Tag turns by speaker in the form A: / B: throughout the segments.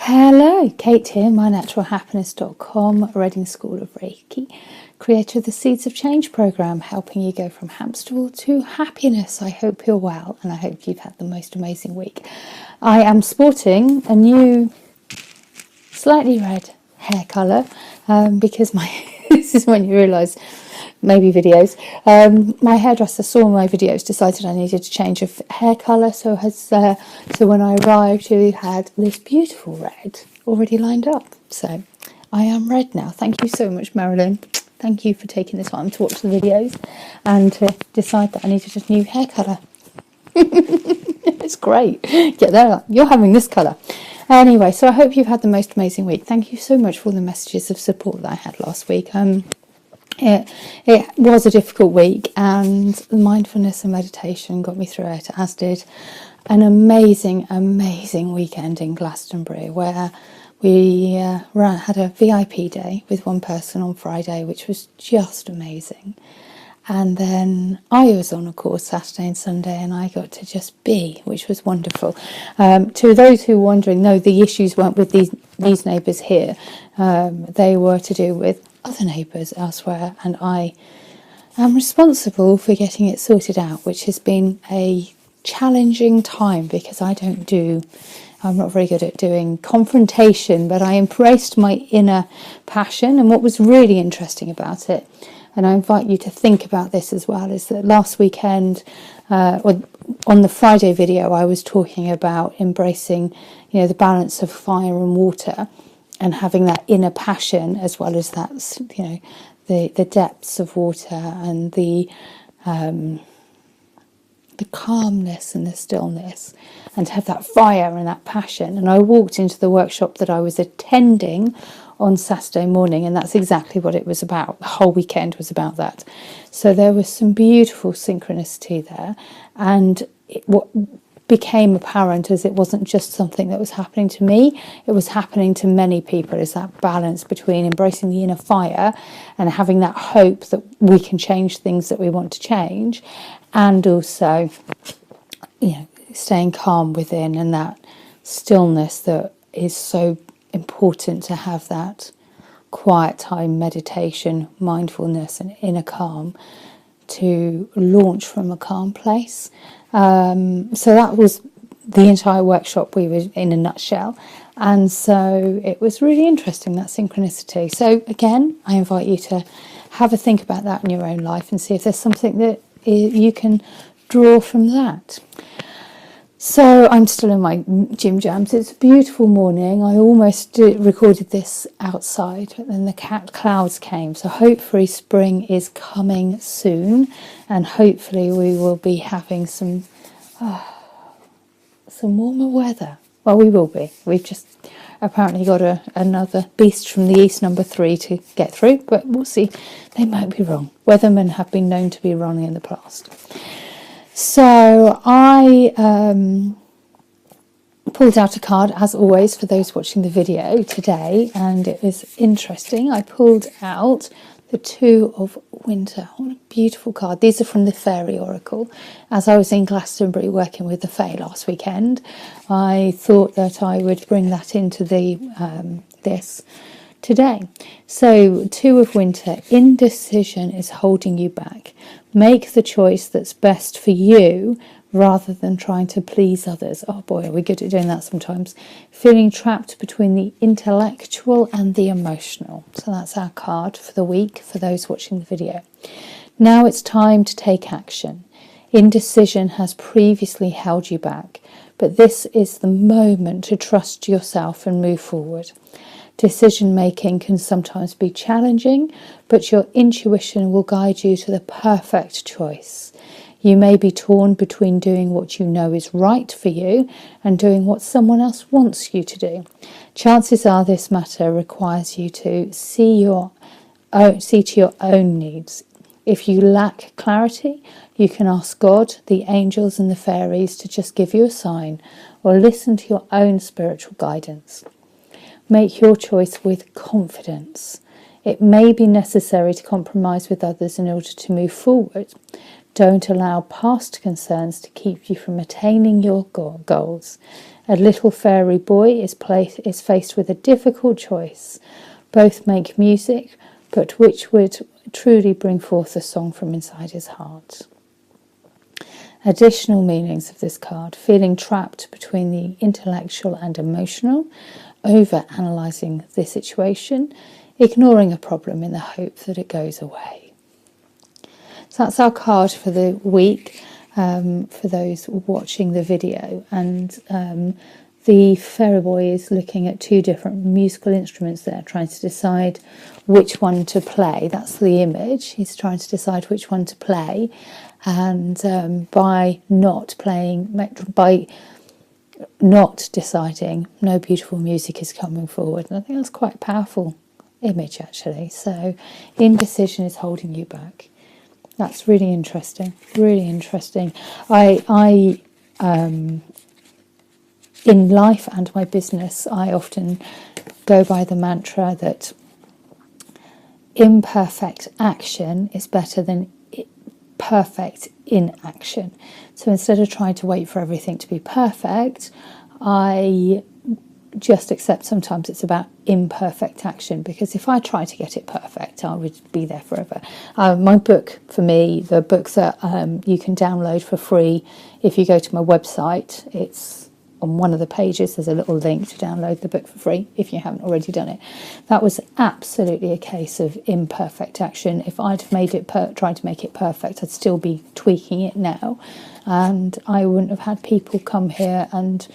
A: Hello, Kate here, mynaturalhappiness.com, Reading School of Reiki, creator of the Seeds of Change program, helping you go from hamster to happiness. I hope you're well and I hope you've had the most amazing week. I am sporting a new slightly red hair colour because this is when you realise, maybe videos, my hairdresser saw my videos, decided I needed to change of hair colour, so when I arrived you had this beautiful red already lined up. So I am red now. Thank you so much, Marilyn. Thank you for taking the time to watch the videos and to decide that I needed a new hair colour. It's great. Get there, you're having this colour. Anyway, so I hope you've had the most amazing week. Thank you so much for all the messages of support that I had last week. It was a difficult week, and mindfulness and meditation got me through it, as did an amazing weekend in Glastonbury, where we had a VIP day with one person on Friday, which was just amazing. And then I was on a course Saturday and Sunday, and I got to just be, which was wonderful. To those who are wondering, no, the issues weren't with these neighbours here. They were to do with other neighbours elsewhere, and I am responsible for getting it sorted out, which has been a challenging time because I'm not very good at doing confrontation, but I embraced my inner passion. And what was really interesting about it, and I invite you to think about this as well, is that last weekend, on the Friday video, I was talking about embracing, the balance of fire and water, and having that inner passion as well as that, the depths of water and the calmness and the stillness, and to have that fire and that passion. And I walked into the workshop that I was attending on Saturday morning, and that's exactly what it was about. The whole weekend was about that. So there was some beautiful synchronicity there, and what became apparent is it wasn't just something that was happening to me, it was happening to many people. Is that balance between embracing the inner fire and having that hope that we can change things that we want to change, and also staying calm within, and that stillness that is so important, to have that quiet time, meditation, mindfulness and inner calm, to launch from a calm place. So that was the entire workshop. We were in a nutshell, and so it was really interesting, that synchronicity. So again, I invite you to have a think about that in your own life and see if there's something that you can draw from that. So I'm still in my gym jams. It's a beautiful morning. I almost recorded this outside, but then the clouds came. So hopefully spring is coming soon, and hopefully we will be having some warmer weather. Well, we will be. We've just apparently got another beast from the east, number 3, to get through, but we'll see. They might be wrong. Weathermen have been known to be wrong in the past. So I pulled out a card, as always, for those watching the video today, and it was interesting. I pulled out the Two of Winter. What a beautiful card. These are from the Fairy Oracle. As I was in Glastonbury working with the Fae last weekend, I thought that I would bring that into this today. So, Two of Winter, indecision is holding you back. Make the choice that's best for you rather than trying to please others. Oh boy, are we good at doing that sometimes. Feeling trapped between the intellectual and the emotional. So that's our card for the week for those watching the video. Now it's time to take action. Indecision has previously held you back, but this is the moment to trust yourself and move forward. Decision making can sometimes be challenging, but your intuition will guide you to the perfect choice. You may be torn between doing what you know is right for you and doing what someone else wants you to do. Chances are this matter requires you to see to your own needs. If you lack clarity, you can ask God, the angels and the fairies to just give you a sign, or listen to your own spiritual guidance. Make your choice with confidence. It may be necessary to compromise with others in order to move forward. Don't allow past concerns to keep you from attaining your goals. A little fairy boy is faced with a difficult choice. Both make music, but which would truly bring forth a song from inside his heart? Additional meanings of this card: feeling trapped between the intellectual and emotional, over analysing the situation, ignoring a problem in the hope that it goes away. So that's our card for the week, for those watching the video. And the fairy boy is looking at two different musical instruments there, trying to decide which one to play. That's the image. He's trying to decide which one to play. And by not deciding, no beautiful music is coming forward. And I think that's quite a powerful image, actually. So indecision is holding you back. That's really interesting, really interesting. I in life and my business, I often go by the mantra that imperfect action is better than perfect inaction. So instead of trying to wait for everything to be perfect, I just accept sometimes it's about imperfect action, because if I try to get it perfect, I would be there forever. My book, for me, the books that you can download for free, if you go to my website, it's on one of the pages, there's a little link to download the book for free if you haven't already done it. That was absolutely a case of imperfect action. If I'd made it tried to make it perfect, I'd still be tweaking it now, and I wouldn't have had people come here and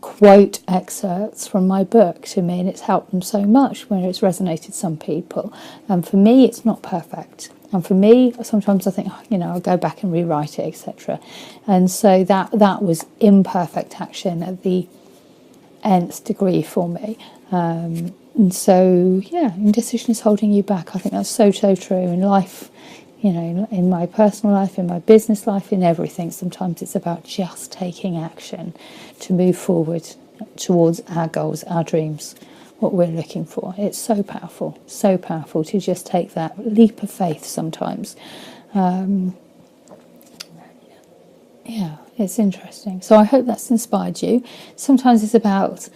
A: quote excerpts from my book to me, and it's helped them so much when it's resonated some people. And for me, it's not perfect. And for me, sometimes I think, I'll go back and rewrite it, etc. And so that was imperfect action at the nth degree for me. And so, indecision is holding you back. I think that's so true in life. In my personal life, in my business life, in everything. Sometimes it's about just taking action to move forward towards our goals, our dreams, what we're looking for. It's so powerful to just take that leap of faith sometimes. It's interesting. So I hope that's inspired you. Sometimes it's about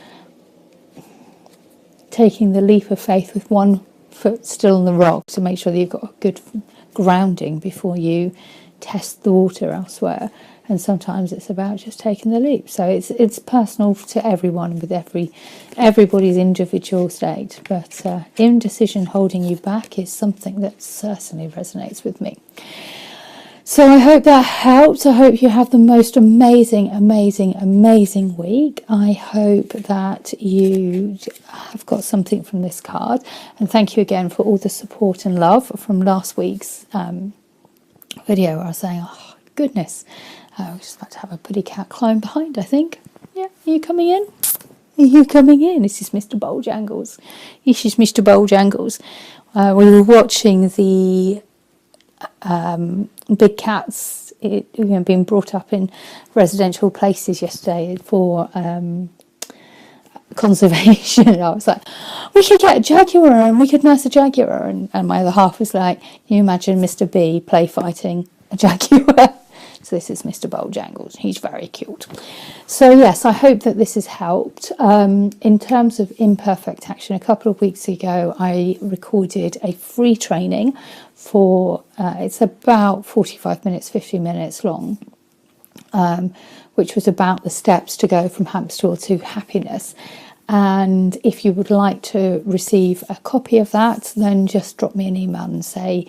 A: taking the leap of faith with one foot still on the rock to make sure that you've got a good grounding before you test the water elsewhere. And sometimes it's about just taking the leap. So it's personal to everyone with everybody's individual state. But indecision holding you back is something that certainly resonates with me. So I hope that helps. I hope you have the most amazing week. I hope that you have got something from this card. And thank you again for all the support and love from last week's video where I was saying, oh, goodness, I was just about to have a putty cat climb behind, I think. Yeah, are you coming in? Are you coming in? This is Mr. Bojangles. This is Mr. Bojangles. We were watching the big cats being brought up in residential places yesterday for conservation. I was like, we could get a jaguar and we could nurse a jaguar, and my other half was like, can you imagine Mr. B play fighting a jaguar? So this is Mr. Bojangles. He's very cute. So yes, I hope that this has helped. In terms of imperfect action, a couple of weeks ago I recorded a free training for, it's about 45 minutes, 50 minutes long, which was about the steps to go from hamster wheel to happiness. And if you would like to receive a copy of that, then just drop me an email and say,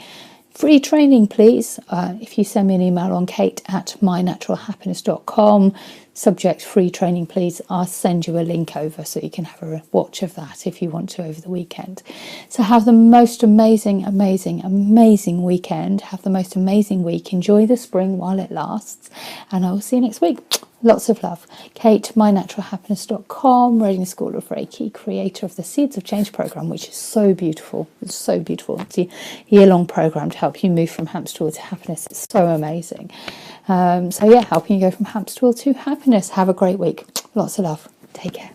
A: free training, please. If you send me an email on kate@mynaturalhappiness.com, subject free training, please, I'll send you a link over so you can have a watch of that if you want to over the weekend. So have the most amazing weekend. Have the most amazing week. Enjoy the spring while it lasts. And I will see you next week. Lots of love. Kate, mynaturalhappiness.com, Radiant School of Reiki, creator of the Seeds of Change program, which is so beautiful. It's so beautiful. It's a year-long program to help you move from hamster wheel to happiness. It's so amazing. So yeah, helping you go from hamster wheel to happiness. Have a great week. Lots of love. Take care.